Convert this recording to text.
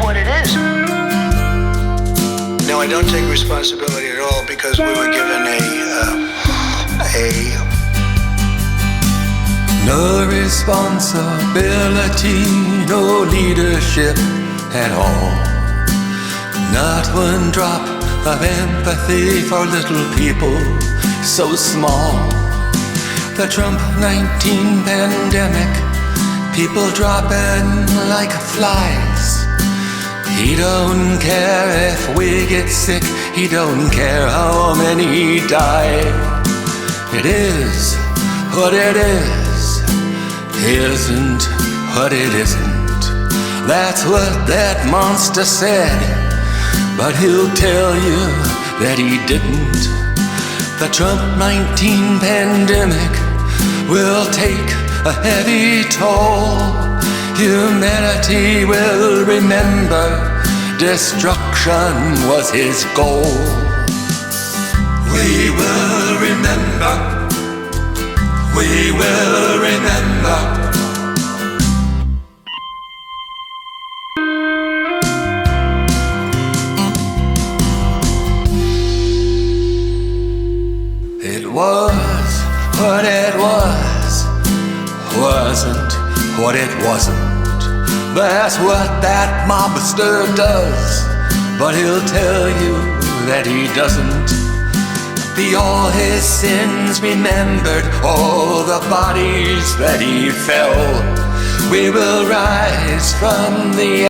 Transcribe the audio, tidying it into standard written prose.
what it is. No, I don't take responsibility at all because we were given no responsibility, no leadership at all. Not one drop of empathy for little people so small. The Trump 19 pandemic, people dropping like flies. He don't care if we get sick, he don't care how many die. It is what it is, isn't what it isn't. That's what that monster said, but he'll tell you that he didn't. The Trump 19 pandemic will take a heavy toll. Humanity will remember destruction was his goal. We will remember. We will remember. It was what it was, wasn't what it wasn't. That's what that mobster does, but he'll tell you that he doesn't. Be all his sins remembered, all the bodies that he fell. We will rise from the